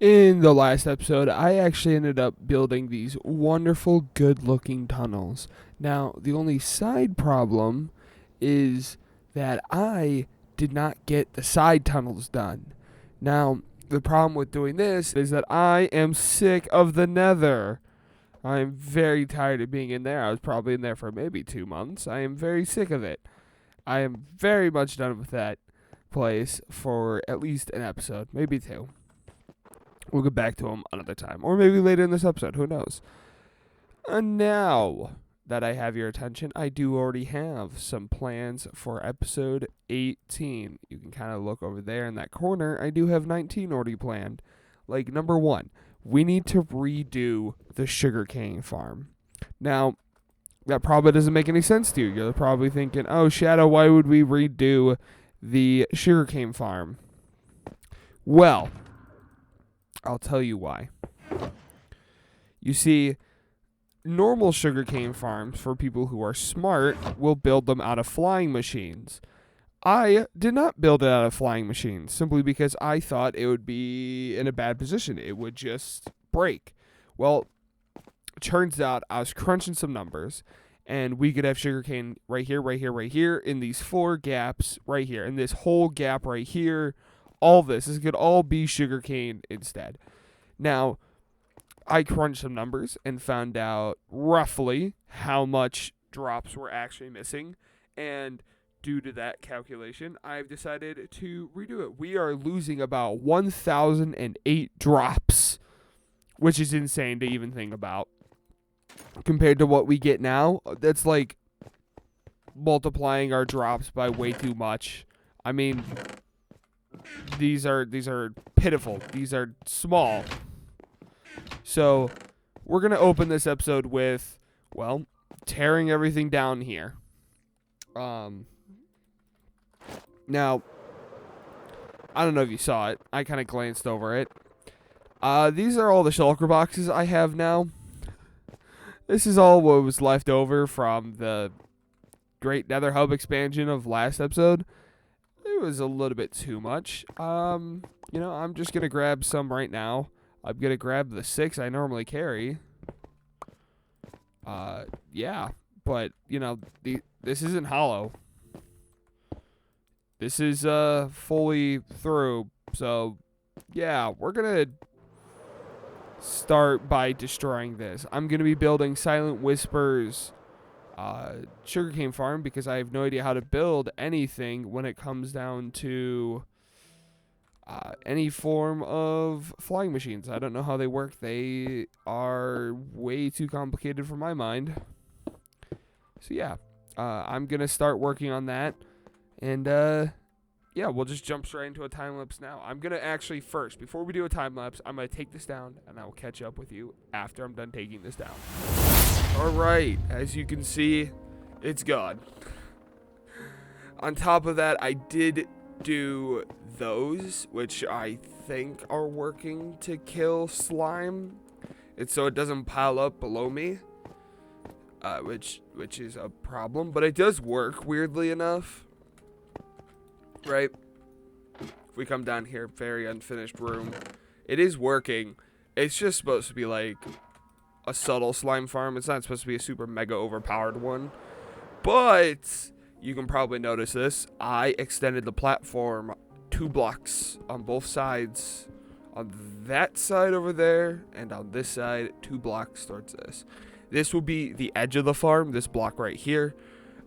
In the last episode, I actually ended up building these wonderful, good looking tunnels. Now, the only side problem is that I did not get the side tunnels done. Now, the problem with doing this is that I am sick of the nether. I am very tired of being in there. I was probably in there for maybe 2 months. I am very sick of it. I am very much done with that place for at least an episode, maybe two. We'll get back to him another time, or maybe later in this episode. Who knows? And now that I have your attention, I do already have some plans for episode 18. You can kind of look over there in that corner. I do have 19 already planned. Like, number one, we need to redo the sugarcane farm. Now, that probably doesn't make any sense to you. You're probably thinking, oh, Shadow, why would we redo the sugarcane farm? Well, I'll tell you why. You see, normal sugarcane farms, for people who are smart, will build them out of flying machines. I did not build it out of flying machines simply because I thought it would be in a bad position. It would just break. Well, it turns out I was crunching some numbers, and we could have sugarcane right here, right here, right here, in these 4 gaps right here, in this whole gap right here. All this could all be sugarcane instead. Now, I crunched some numbers and found out roughly how much drops we're actually missing. And due to that calculation, I've decided to redo it. We are losing about 1,008 drops, which is insane to even think about. Compared to what we get now, that's like multiplying our drops by way too much. I mean, these are pitiful. These are small. So, we're going to open this episode with, well, tearing everything down here. Now, I don't know if you saw it. I kind of glanced over it. These are all the shulker boxes I have now. This is all what was left over from the Great Nether Hub expansion of last episode. It was a little bit too much. I'm just going to grab some right now. I'm going to grab the 6 I normally carry. Yeah. But, this isn't hollow. This is, fully through. So, yeah, we're going to start by destroying this. I'm going to be building Silent Whispers sugarcane farm because I have no idea how to build anything when it comes down to any form of flying machines. I don't know how they work. They are way too complicated for my mind. So yeah, I'm going to start working on that. And yeah, we'll just jump straight into a time lapse now. I'm going to actually first, before we do a time lapse, I'm going to take this down and I will catch up with you after I'm done taking this down. Alright, as you can see, it's gone. On top of that, I did do those, which I think are working to kill slime. It's so it doesn't pile up below me, which is a problem. But it does work, weirdly enough. Right? If we come down here, very unfinished room. It is working. It's just supposed to be like a subtle slime farm. It's not supposed to be a super mega overpowered one. But you can probably notice this. I extended the platform 2 blocks on both sides. On that side over there, and on this side, 2 blocks towards this. This will be the edge of the farm, this block right here.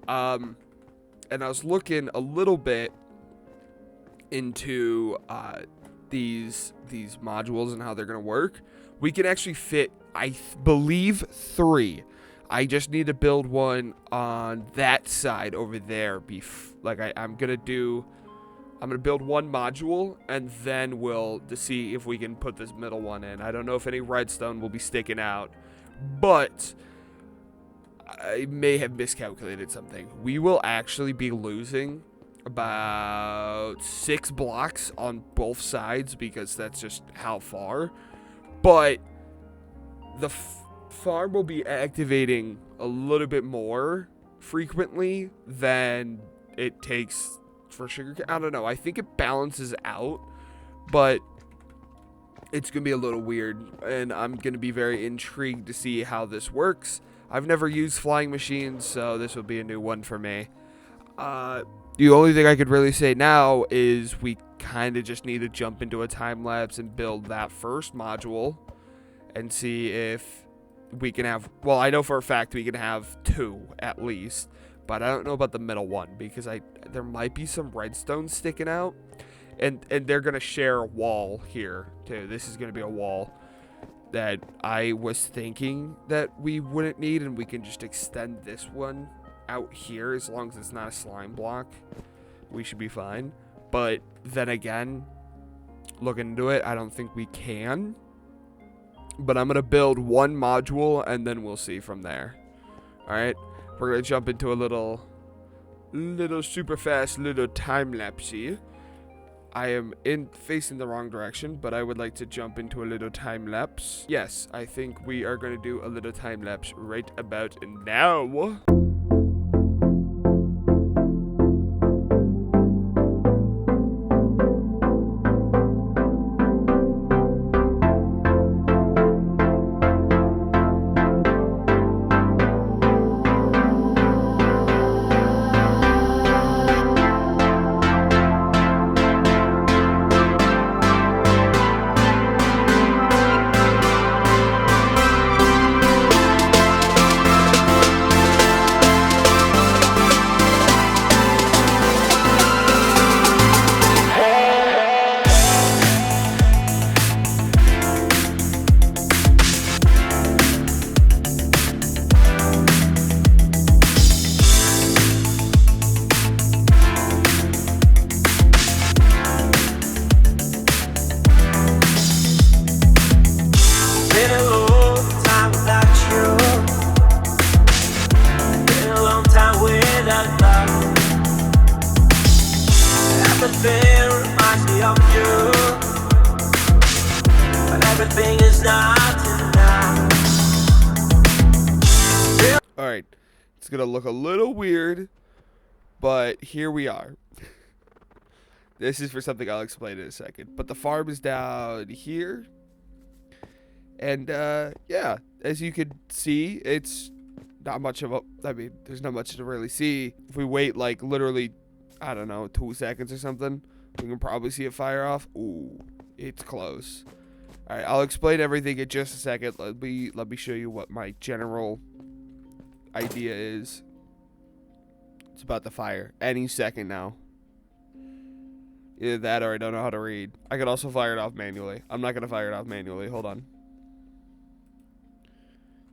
And I was looking a little bit into these modules and how they're going to work. We can actually fit, I believe, 3. I just need to build one on that side over there. I'm gonna build one module, and then we'll to see if we can put this middle one in. I don't know if any redstone will be sticking out, but I may have miscalculated something. We will actually be losing about 6 blocks on both sides because that's just how far. But the farm will be activating a little bit more frequently than it takes for sugar. I don't know. I think it balances out, but it's going to be a little weird, and I'm going to be very intrigued to see how this works. I've never used flying machines, so this will be a new one for me. The only thing I could really say now is we kind of just need to jump into a time lapse and build that first module and see if we can have, well, I know for a fact we can have 2 at least, but I don't know about the middle one because there might be some redstone sticking out, and they're going to share a wall here too. This is going to be a wall that I was thinking that we wouldn't need, and we can just extend this one out here as long as it's not a slime block. We should be fine. But then again, looking into it, I don't think we can. But I'm going to build one module, and then we'll see from there. Alright, we're going to jump into a little super fast little time lapse here. I am facing the wrong direction, but I would like to jump into a little time lapse. Yes, I think we are going to do a little time lapse right about now. Alright, it's gonna look a little weird, but here we are. This is for something I'll explain in a second. But the farm is down here. And, yeah, as you can see, it's not much of a, there's not much to really see. If we wait, like, literally, I don't know, 2 seconds or something, we can probably see it fire off. Ooh, it's close. Alright, I'll explain everything in just a second. Let me show you what my general idea is. It's about to fire any second now. Either that or I don't know how to read. I could also fire it off manually. I'm not gonna fire it off manually. Hold on.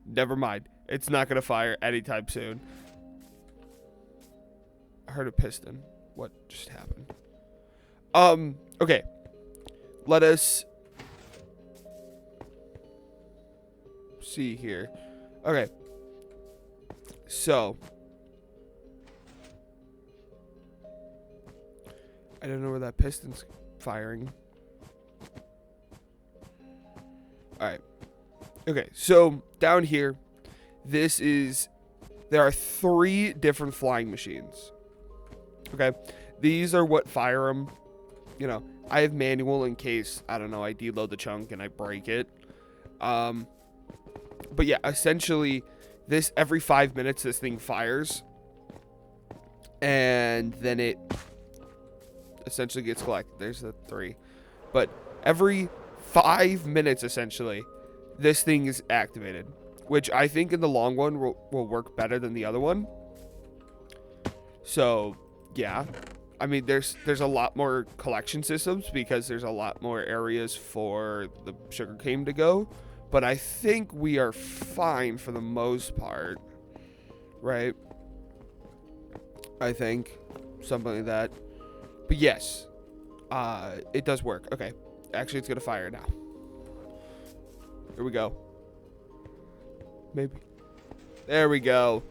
Never mind. It's not gonna fire anytime soon. I heard a piston. What just happened? Okay. Let us see here. Okay. So, I don't know where that piston's firing. Alright. Okay, so down here, there are 3 different flying machines. Okay, these are what fire them. You know, I have manual in case, I don't know, I deload the chunk and I break it. But yeah, essentially, every 5 minutes, this thing fires. And then it essentially gets collected. There's the 3. But every 5 minutes, essentially, this thing is activated. Which I think in the long run will work better than the other one. So, yeah. I mean, there's a lot more collection systems because there's a lot more areas for the sugarcane to go. But I think we are fine for the most part. Right? I think. Something like that. But yes. It does work. Okay. Actually, it's going to fire now. Here we go. Maybe. There we go.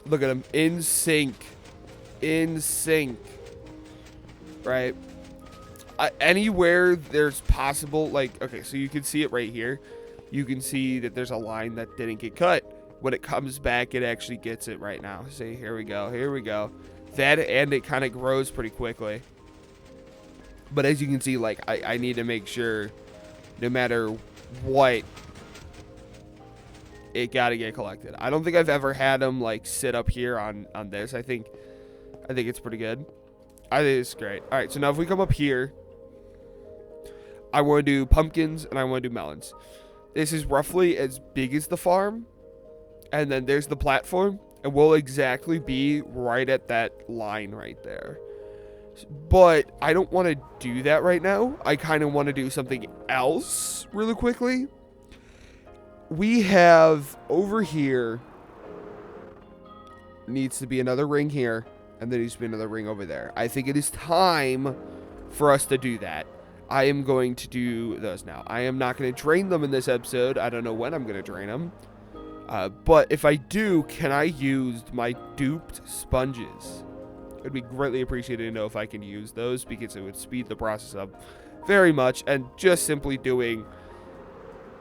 Look at them. In sync. In sync. Right? Anywhere there's possible, like, okay, so you can see it right here. You can see that there's a line that didn't get cut. When it comes back, it actually gets it right now. See, here we go. Here we go. That, and it kind of grows pretty quickly. But as you can see, like, I need to make sure no matter what, it got to get collected. I don't think I've ever had them, like, sit up here on this. I think it's pretty good. I think it's great. All right, so now if we come up here, I want to do pumpkins and I want to do melons. This is roughly as big as the farm. And then there's the platform. And we'll exactly be right at that line right there. But I don't want to do that right now. I kind of want to do something else really quickly. We have over here, needs to be another ring here. And there needs to be another ring over there. I think it is time for us to do that. I am going to do those now. I am not going to drain them in this episode. I don't know when I'm going to drain them. But if I do, can I use my duped sponges? It would be greatly appreciated to know if I can use those, because it would speed the process up very much. And just simply doing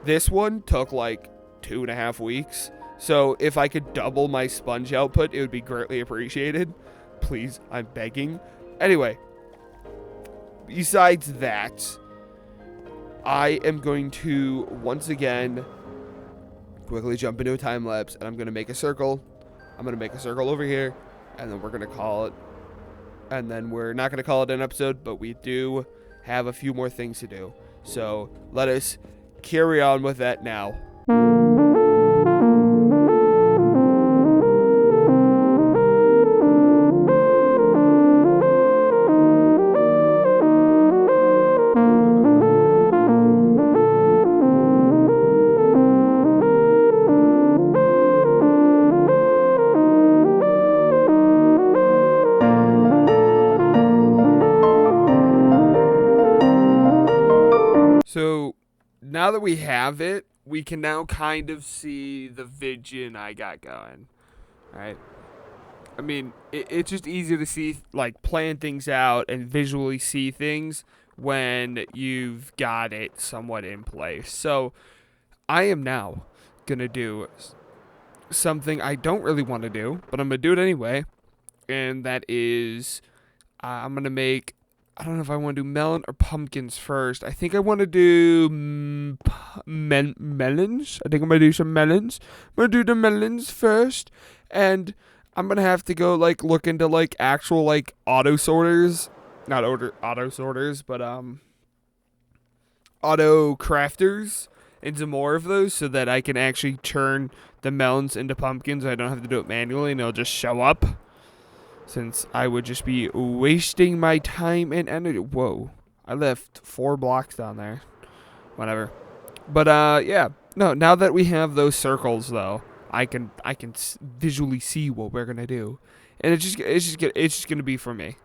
this one took like 2.5 weeks. So if I could double my sponge output, it would be greatly appreciated. Please, I'm begging. Anyway, besides that, I am going to once again quickly jump into a time lapse, and I'm going to make a circle. I'm going to make a circle over here, and then we're going to call it. And then we're not going to call it an episode, but we do have a few more things to do. So let us carry on with that now. So now that we have it, we can now kind of see the vision I got going. All right. I mean, it's just easier to see, like, plan things out and visually see things when you've got it somewhat in place. So I am now going to do something I don't really want to do, but I'm going to do it anyway. And that is, I'm going to make, I don't know if I want to do melon or pumpkins first. I think I want to do melons. I think I'm going to do some melons. I'm going to do the melons first. And I'm going to have to go, like, look into, like, actual, like, auto sorters. Not auto sorters, but, auto crafters. And some more of those so that I can actually turn the melons into pumpkins. I don't have to do it manually and it'll just show up. Since I would just be wasting my time and energy. Whoa. I left 4 blocks down there. Whatever. But, yeah. No, now that we have those circles, though, I can visually see what we're going to do. And it's just going to be for me.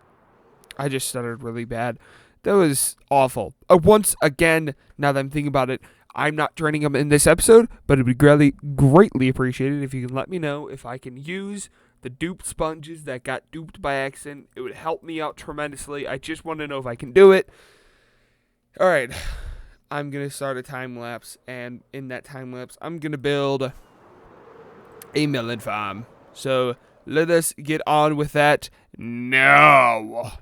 I just stuttered really bad. That was awful. Once again, now that I'm thinking about it, I'm not draining them in this episode, but it'd be greatly appreciated if you can let me know if I can use the duped sponges that got duped by accident. It would help me out tremendously. I just want to know if I can do it. All right. I'm going to start a time lapse, and in that time lapse, I'm going to build a melon farm. So let us get on with that now.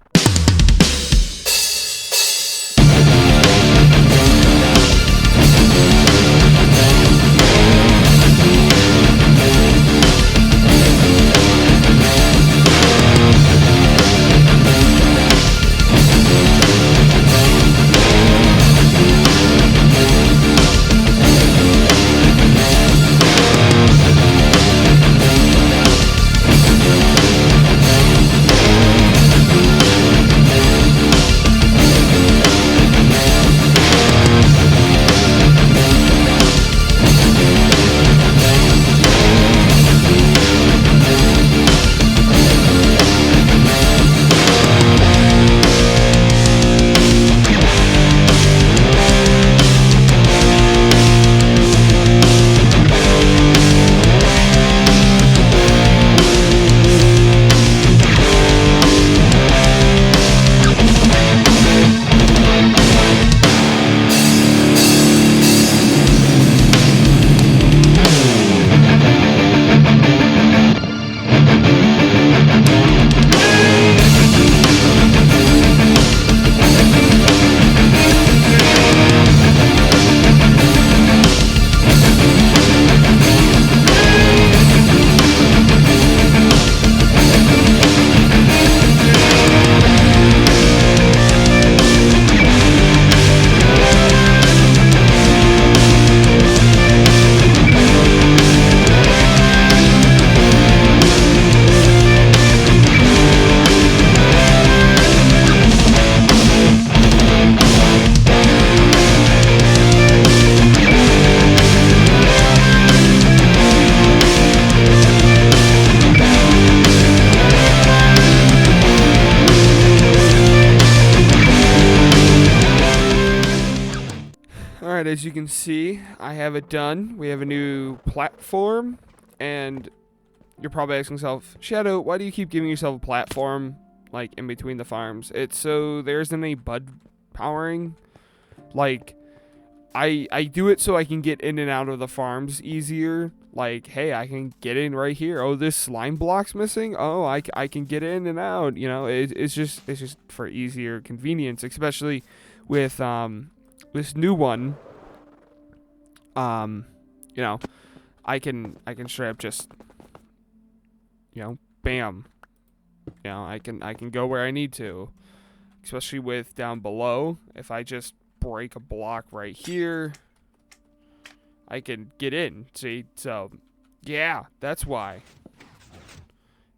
Alright, as you can see, I have it done. We have a new platform, and you're probably asking yourself, Shadow, why do you keep giving yourself a platform, like, in between the farms? It's so there isn't any bud powering. Like, I do it so I can get in and out of the farms easier. Like, hey, I can get in right here. Oh, this slime block's missing. Oh, I can get in and out. You know, it's just for easier convenience, especially with this new one. You know, I can straight up just, bam. I can go where I need to, especially with down below. If I just break a block right here, I can get in. See, so yeah, that's why.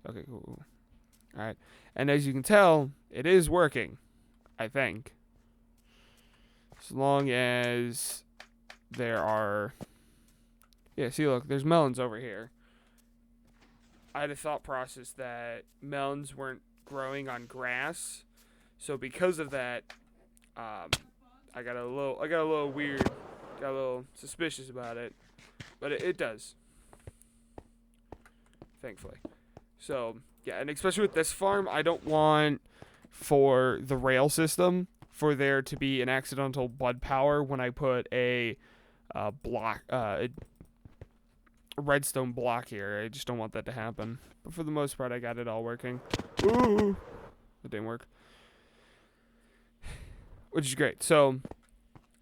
Okay, cool. All right, and as you can tell, it is working. I think, as long as there are. Yeah, see, look, there's melons over here. I had a thought process that melons weren't growing on grass, so because of that, I got a little weird, got a little suspicious about it, but it does, thankfully. So yeah, and especially with this farm, I don't want for the rail system for there to be an accidental bud power when I put a redstone block here. I just don't want that to happen. But for the most part, I got it all working. Ooh, it didn't work, which is great. So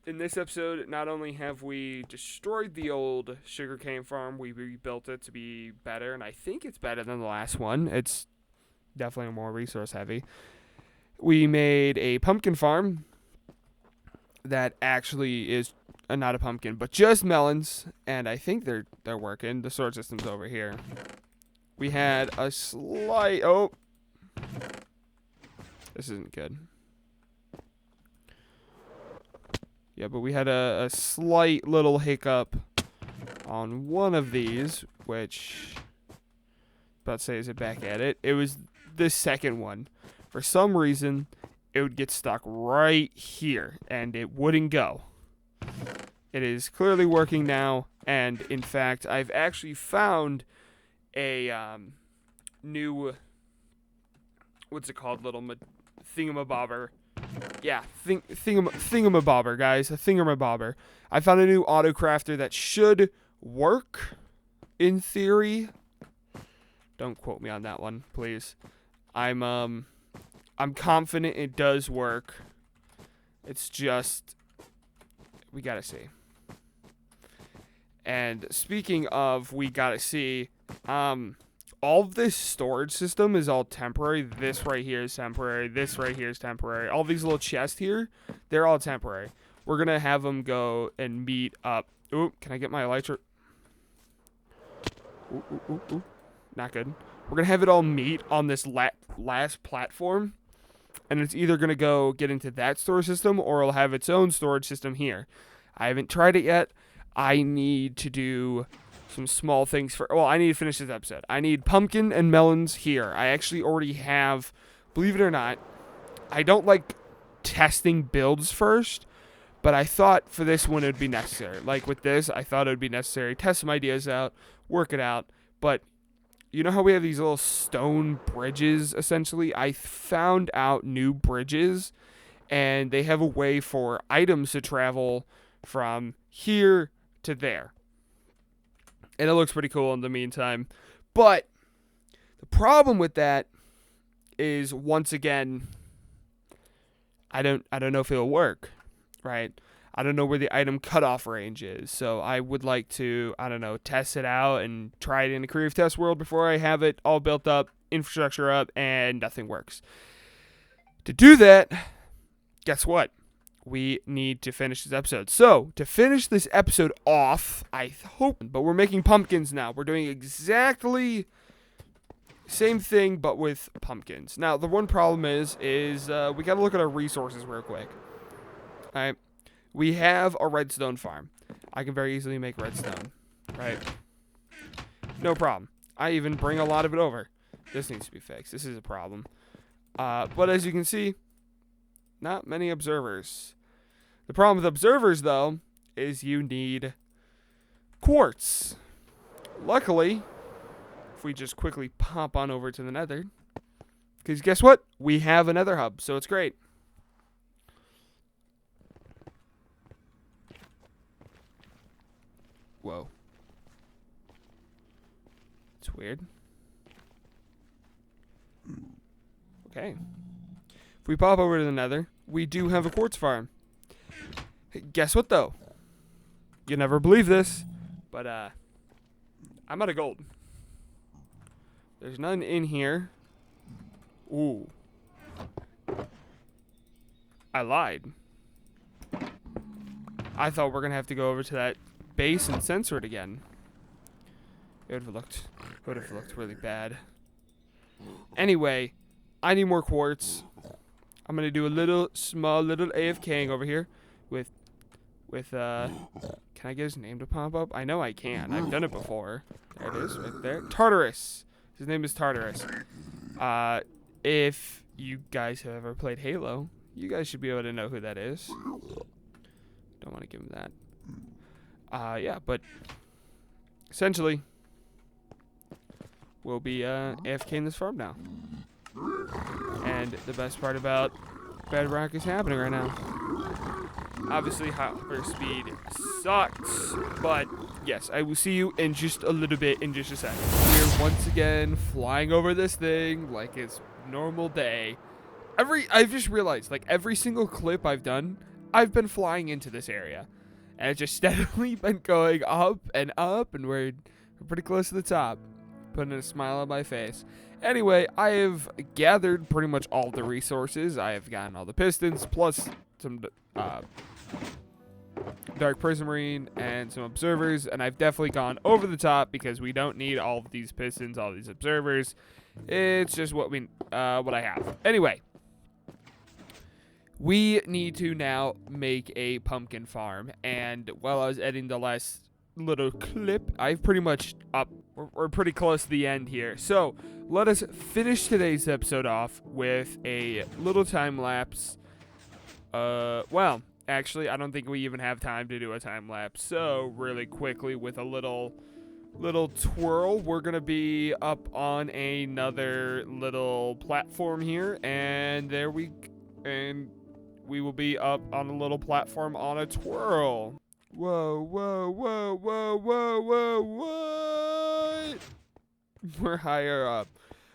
in this episode, not only have we destroyed the old sugarcane farm, we rebuilt it to be better, and I think it's better than the last one. It's definitely more resource heavy. We made a pumpkin farm that actually is not a pumpkin, but just melons, and I think they're working. The storage system's over here. We had a slight this isn't good. Yeah, but we had a slight little hiccup on one of these, which about to say is it back at it. It was the second one. For some reason, it would get stuck right here, and it wouldn't go. It is clearly working now, and in fact, I've actually found a new, what's it called, little thingamabobber. Yeah, thingamabobber, guys, a thingamabobber. I found a new auto crafter that should work, in theory. Don't quote me on that one, please. I'm confident it does work. It's just, we gotta see. And speaking of we gotta see, all of this storage system is all temporary. This right here is temporary. This right here is temporary. All these little chests here, they're all temporary. We're gonna have them go and meet up. Ooh, can I get my elytra? Ooh. Not good. We're gonna have it all meet on this last platform, and it's either gonna go get into that storage system or it'll have its own storage system here. I haven't tried it yet. I need to do some small things I need to finish this episode. I need pumpkin and melons here. I actually already have, believe it or not, I don't like testing builds first, but I thought for this one it would be necessary. Like with this, I thought it would be necessary. Test some ideas out, work it out. But you know how we have these little stone bridges, essentially? I found out new bridges, and they have a way for items to travel from here to there. And it looks pretty cool in the meantime. But the problem with that is, once again, I don't know if it'll work, right? I don't know where the item cutoff range is. So I would like to, test it out and try it in the creative test world before I have it all built up, infrastructure up, and nothing works. To do that, guess what? We need to finish this episode. So, to finish this episode off, I hope, but we're making pumpkins now. We're doing exactly same thing, but with pumpkins. Now, the one problem is we got to look at our resources real quick. All right. We have a redstone farm. I can very easily make redstone, right? No problem. I even bring a lot of it over. This needs to be fixed. This is a problem. But as you can see, not many observers. The problem with observers, though, is you need quartz. Luckily, if we just quickly pop on over to the nether, because guess what? We have a nether hub, so it's great. Whoa. It's weird. Okay. If we pop over to the nether, we do have a quartz farm. Guess what, though? You'll never believe this, but I'm out of gold. There's none in here. Ooh. I lied. I thought we're going to have to go over to that base and censor it again. It would have looked really bad. Anyway, I need more quartz. I'm going to do a small little AFKing over here with can I get his name to pop up? I know I can. I've done it before. There it is, right there. Tartarus. His name is Tartarus. If you guys have ever played Halo, you guys should be able to know who that is. Don't want to give him that. Yeah, but essentially, we'll be AFKing this farm now. And the best part about Bedrock is happening right now. Obviously, hyper speed sucks, but yes, I will see you in just a little bit, in just a second. We're once again flying over this thing like it's normal day. I've just realized, like, every single clip I've done, I've been flying into this area. And it's just steadily been going up, and we're pretty close to the top. Putting a smile on my face. Anyway, I have gathered pretty much all the resources. I have gotten all the pistons, plus some dark prismarine and some observers, and I've definitely gone over the top because we don't need all of these pistons, all these observers. It's just what I have. Anyway, we need to now make a pumpkin farm, and while I was editing the last little clip, I've pretty much we're pretty close to the end here. So let us finish today's episode off with a little time lapse. Well, actually, I don't think we even have time to do a time lapse. So really quickly, with a little twirl, we're gonna be up on another little platform here, and we will be up on a little platform on a twirl. Whoa, whoa, whoa, whoa, whoa, whoa, what? We're higher up.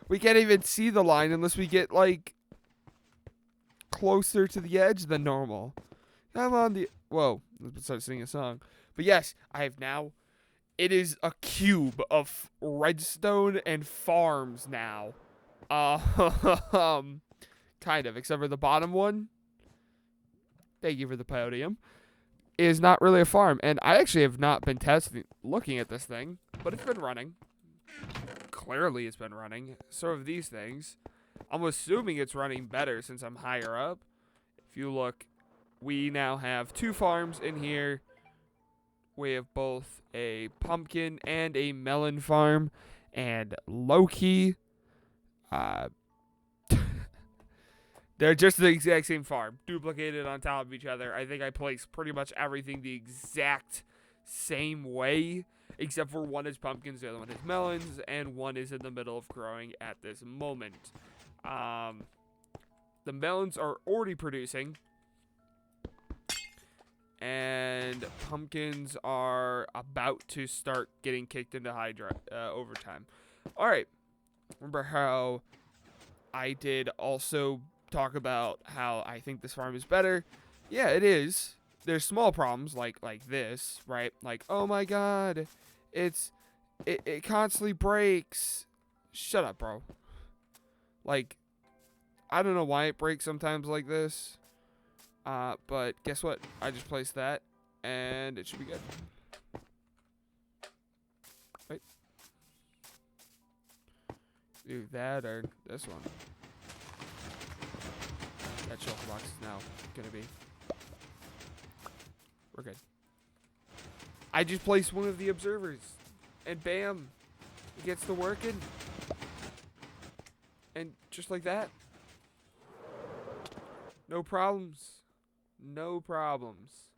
We can't even see the line unless we get, like, closer to the edge than normal. I'm on the... Whoa, let's start singing a song. But yes, I have now... It is a cube of redstone and farms now. Kind of, except for the bottom one. Thank you for the podium. Is not really a farm, and I actually have not been looking at this thing, but it's been running. Clearly it's been running. So have these things. I'm assuming it's running better since I'm higher up. If you look, we now have 2 farms in here. We have both a pumpkin and a melon farm, and low-key, they're just the exact same farm, duplicated on top of each other. I think I placed pretty much everything the exact same way, except for one is pumpkins, the other one is melons, and one is in the middle of growing at this moment. The melons are already producing, and pumpkins are about to start getting kicked into overtime. All right. Remember how I did also talk about how I think this farm is better? Yeah, it is. There's small problems like this, right? Like, oh my god, it constantly breaks. Shut up, bro. Like, I don't know why it breaks sometimes like this. But guess what? I just placed that, and it should be good. Wait. Do that or this one. That shulker box is now gonna be. We're good. I just placed one of the observers, and bam, it gets to working. And just like that. No problems. No problems.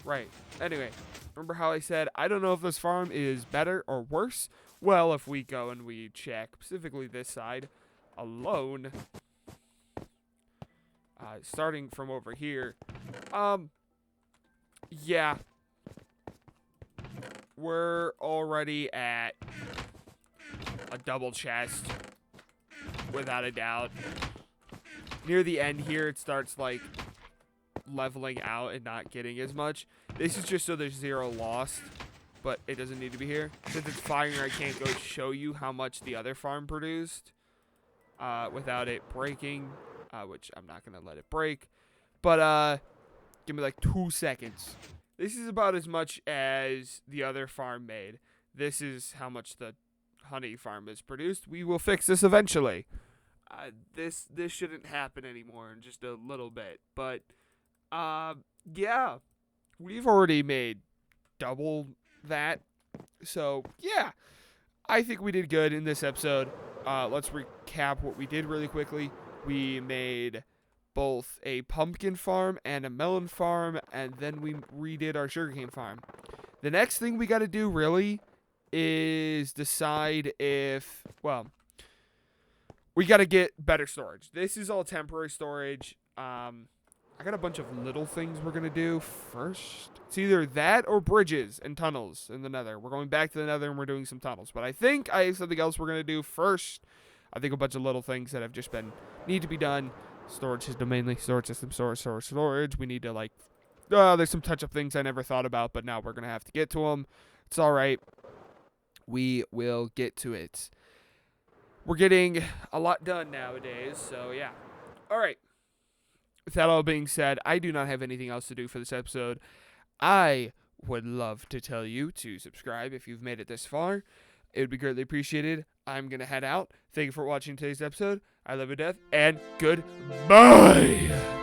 Right. Anyway, remember how I said I don't know if this farm is better or worse? Well, if we go and we check specifically this side alone, starting from over here, yeah, we're already at a double chest, without a doubt. Near the end here, it starts, like, leveling out and not getting as much. This is just so there's 0 lost, but it doesn't need to be here. Since it's fire, I can't go show you how much the other farm produced without it breaking, which I'm not going to let it break. But give me like 2 seconds. This is about as much as the other farm made. This is how much the honey farm has produced. We will fix this eventually. This shouldn't happen anymore in just a little bit. But, yeah. We've already made double that. So, yeah. I think we did good in this episode. Let's recap what we did really quickly. We made both a pumpkin farm and a melon farm, and then we redid our sugarcane farm. The next thing we got to do, really, is decide if, well, we got to get better storage. This is all temporary storage. I got a bunch of little things we're going to do first. It's either that or bridges and tunnels in the nether. We're going back to the nether and we're doing some tunnels. But I think I have something else we're going to do first. I think a bunch of little things that have just need to be done. Storage system mainly. Storage system, storage. We need to, like, there's some touch-up things I never thought about, but now we're going to have to get to them. It's all right. We will get to it. We're getting a lot done nowadays, so yeah. All right. With that all being said, I do not have anything else to do for this episode. I would love to tell you to subscribe if you've made it this far. It would be greatly appreciated. I'm going to head out. Thank you for watching today's episode. I love you to death, and goodbye.